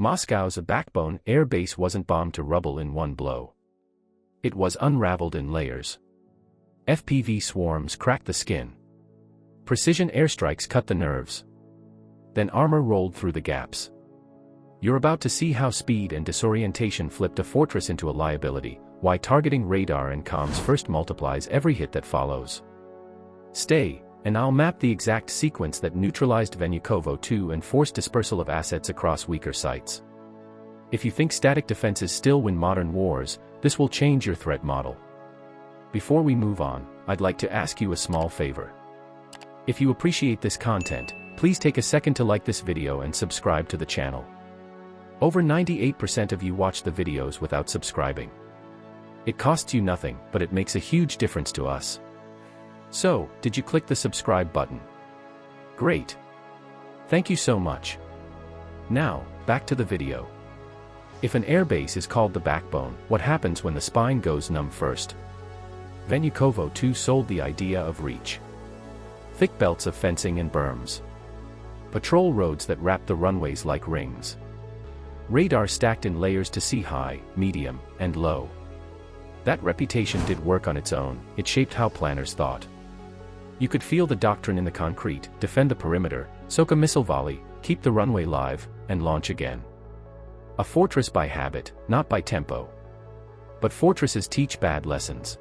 Moscow's backbone air base wasn't bombed to rubble in one blow. It was unraveled in layers. FPV swarms cracked the skin. Precision airstrikes cut the nerves. Then armor rolled through the gaps. You're about to see how speed and disorientation flipped a fortress into a liability, why targeting radar and comms first multiplies every hit that follows. Stay, and I'll map the exact sequence that neutralized Vnukovo 2 and forced dispersal of assets across weaker sites. If you think static defenses still win modern wars, this will change your threat model. Before we move on, I'd like to ask you a small favor. If you appreciate this content, please take a second to like this video and subscribe to the channel. Over 98% of you watch the videos without subscribing. It costs you nothing, but it makes a huge difference to us. So, did you click the subscribe button? Great. Thank you so much. Now, back to the video. If an airbase is called the backbone, what happens when the spine goes numb first? Vnukovo 2 sold the idea of reach. Thick belts of fencing and berms. Patrol roads that wrapped the runways like rings. Radar stacked in layers to see high, medium, and low. That reputation did work on its own, it shaped how planners thought. You could feel the doctrine in the concrete: defend the perimeter, soak a missile volley, keep the runway live, and launch again. A fortress by habit, not by tempo. But fortresses teach bad lessons.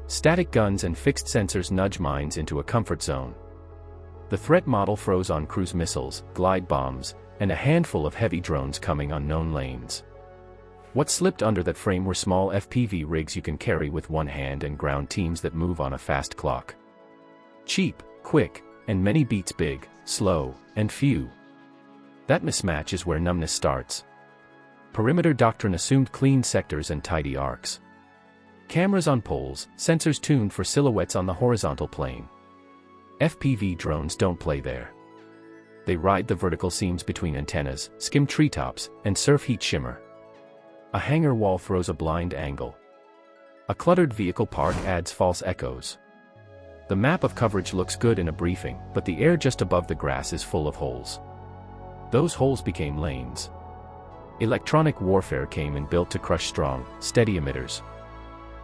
Static guns and fixed sensors nudge mines into a comfort zone. The threat model froze on cruise missiles, glide bombs, and a handful of heavy drones coming on known lanes. What slipped under that frame were small FPV rigs you can carry with one hand and ground teams that move on a fast clock. Cheap, quick, and many beats big, slow, and few. That mismatch is where numbness starts. Perimeter doctrine assumed clean sectors and tidy arcs. Cameras on poles, sensors tuned for silhouettes on the horizontal plane. FPV drones don't play there. They ride the vertical seams between antennas, skim treetops, and surf heat shimmer. A hangar wall throws a blind angle. A cluttered vehicle park adds false echoes. The map of coverage looks good in a briefing, but the air just above the grass is full of holes. Those holes became lanes. Electronic warfare came and built to crush strong, steady emitters.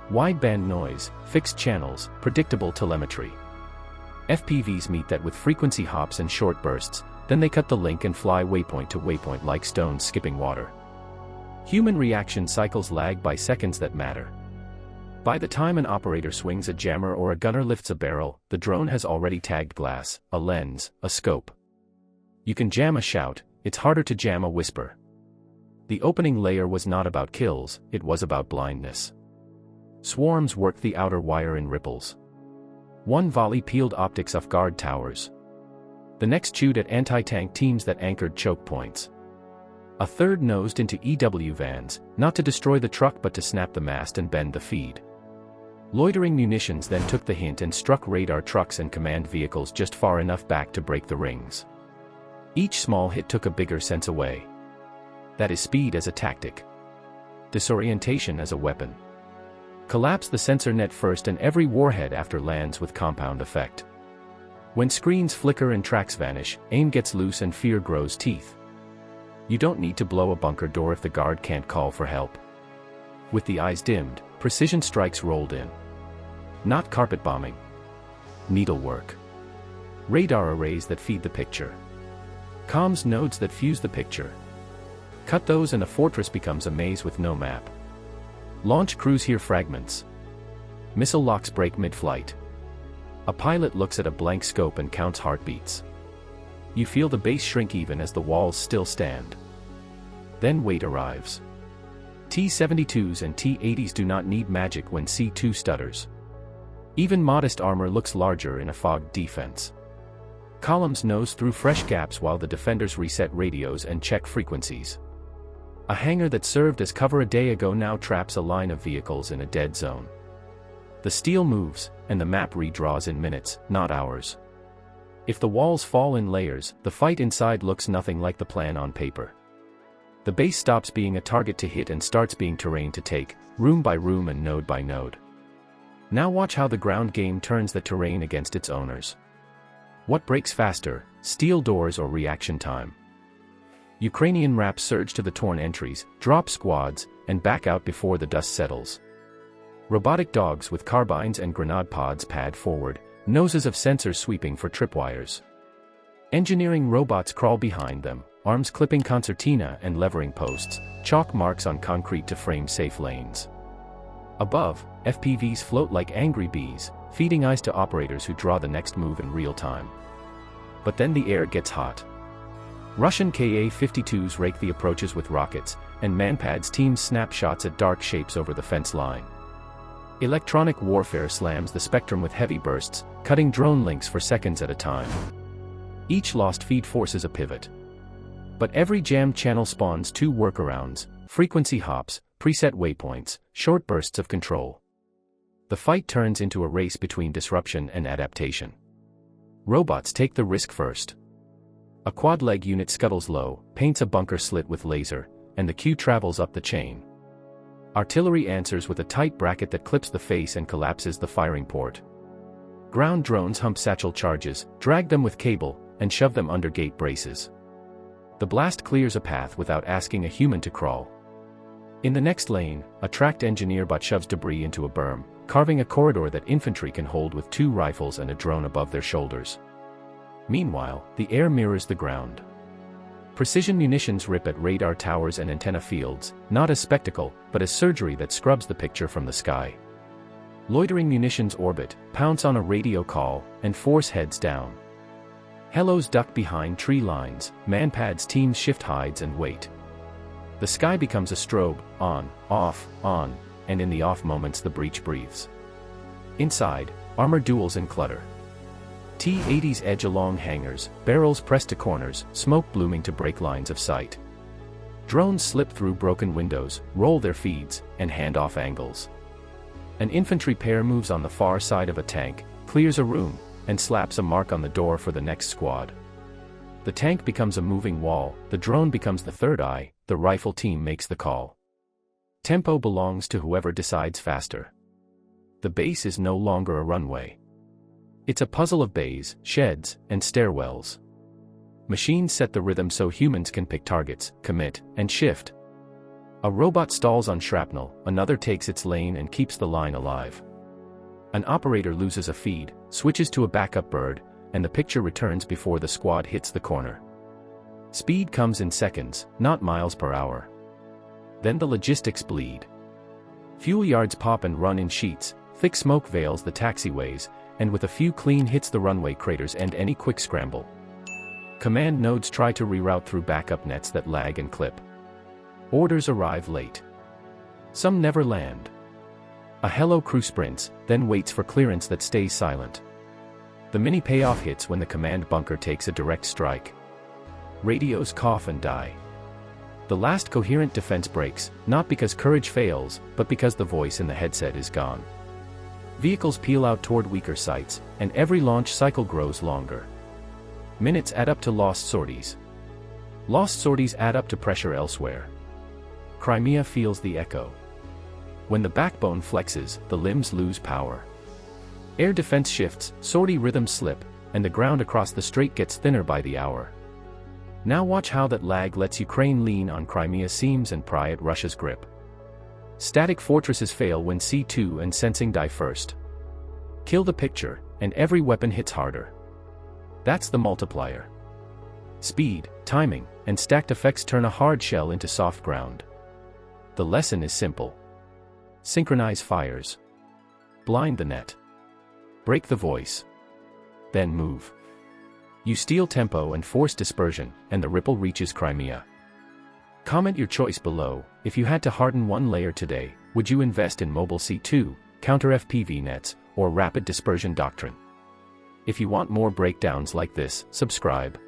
Wideband noise, fixed channels, predictable telemetry. FPVs meet that with frequency hops and short bursts, then they cut the link and fly waypoint to waypoint like stones skipping water. Human reaction cycles lag by seconds that matter. By the time an operator swings a jammer or a gunner lifts a barrel, the drone has already tagged glass, a lens, a scope. You can jam a shout, it's harder to jam a whisper. The opening layer was not about kills, it was about blindness. Swarms worked the outer wire in ripples. One volley peeled optics off guard towers. The next chewed at anti-tank teams that anchored choke points. A third nosed into EW vans, not to destroy the truck but to snap the mast and bend the feed. Loitering munitions then took the hint and struck radar trucks and command vehicles just far enough back to break the rings. Each small hit took a bigger sense away. That is speed as a tactic. Disorientation as a weapon. Collapse the sensor net first and every warhead after lands with compound effect. When screens flicker and tracks vanish, aim gets loose and fear grows teeth. You don't need to blow a bunker door if the guard can't call for help. With the eyes dimmed, precision strikes rolled in. Not carpet bombing. Needlework. Radar arrays that feed the picture. Comms nodes that fuse the picture. Cut those and a fortress becomes a maze with no map. Launch crews hear fragments. Missile locks break mid-flight. A pilot looks at a blank scope and counts heartbeats. You feel the base shrink even as the walls still stand. Then weight arrives. T-72s and T-80s do not need magic when C-2 stutters. Even modest armor looks larger in a fogged defense. Columns nose through fresh gaps while the defenders reset radios and check frequencies. A hangar that served as cover a day ago now traps a line of vehicles in a dead zone. The steel moves, and the map redraws in minutes, not hours. If the walls fall in layers, the fight inside looks nothing like the plan on paper. The base stops being a target to hit and starts being terrain to take, room by room and node by node. Now watch how the ground game turns the terrain against its owners. What breaks faster, steel doors or reaction time? Ukrainian RAPs surge to the torn entries, drop squads, and back out before the dust settles. Robotic dogs with carbines and grenade pods pad forward, noses of sensors sweeping for tripwires. Engineering robots crawl behind them, arms clipping concertina and levering posts, chalk marks on concrete to frame safe lanes. Above, FPVs float like angry bees, feeding eyes to operators who draw the next move in real time. But then the air gets hot. Russian Ka-52s rake the approaches with rockets, and manpads team snapshots at dark shapes over the fence line. Electronic warfare slams the spectrum with heavy bursts, cutting drone links for seconds at a time. Each lost feed forces a pivot. But every jammed channel spawns two workarounds: frequency hops, preset waypoints, short bursts of control. The fight turns into a race between disruption and adaptation. Robots take the risk first. A quad-leg unit scuttles low, paints a bunker slit with laser, and the queue travels up the chain. Artillery answers with a tight bracket that clips the face and collapses the firing port. Ground drones hump satchel charges, drag them with cable, and shove them under gate braces. The blast clears a path without asking a human to crawl. In the next lane, a tracked engineer bot shoves debris into a berm, carving a corridor that infantry can hold with 2 rifles and a drone above their shoulders. Meanwhile, the air mirrors the ground. Precision munitions rip at radar towers and antenna fields, not as spectacle, but as surgery that scrubs the picture from the sky. Loitering munitions orbit, pounce on a radio call, and force heads down. Helos duck behind tree lines, manpads teams shift hides and wait. The sky becomes a strobe, on, and in the off moments the breach breathes. Inside, armor duels and clutter. T-80s edge along hangars, barrels pressed to corners, smoke blooming to break lines of sight. Drones slip through broken windows, roll their feeds, and hand off angles. An infantry pair moves on the far side of a tank, clears a room, and slaps a mark on the door for the next squad. The tank becomes a moving wall, the drone becomes the third eye, the rifle team makes the call. Tempo belongs to whoever decides faster. The base is no longer a runway. It's a puzzle of bays, sheds, and stairwells. Machines set the rhythm so humans can pick targets, commit, and shift. A robot stalls on shrapnel, another takes its lane and keeps the line alive. An operator loses a feed, switches to a backup bird, and the picture returns before the squad hits the corner. Speed comes in seconds, not miles per hour. Then the logistics bleed. Fuel yards pop and run in sheets, thick smoke veils the taxiways, and with a few clean hits the runway craters end any quick scramble. Command nodes try to reroute through backup nets that lag and clip. Orders arrive late. Some never land. A Hello crew sprints, then waits for clearance that stays silent. The mini payoff hits when the command bunker takes a direct strike. Radios cough and die. The last coherent defense breaks, not because courage fails, but because the voice in the headset is gone. Vehicles peel out toward weaker sites, and every launch cycle grows longer. Minutes add up to lost sorties. Lost sorties add up to pressure elsewhere. Crimea feels the echo. When the backbone flexes, the limbs lose power. Air defense shifts, sortie rhythms slip, and the ground across the strait gets thinner by the hour. Now watch how that lag lets Ukraine lean on Crimea's seams and pry at Russia's grip. Static fortresses fail when C2 and sensing die first. Kill the picture, and every weapon hits harder. That's the multiplier. Speed, timing, and stacked effects turn a hard shell into soft ground. The lesson is simple. Synchronize fires. Blind the net. Break the voice. Then move. You steal tempo and force dispersion, and the ripple reaches Crimea. Comment your choice below. If you had to harden one layer today, would you invest in mobile C2, counter FPV nets, or rapid dispersion doctrine? If you want more breakdowns like this, subscribe.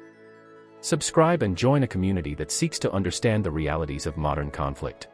Subscribe and join a community that seeks to understand the realities of modern conflict.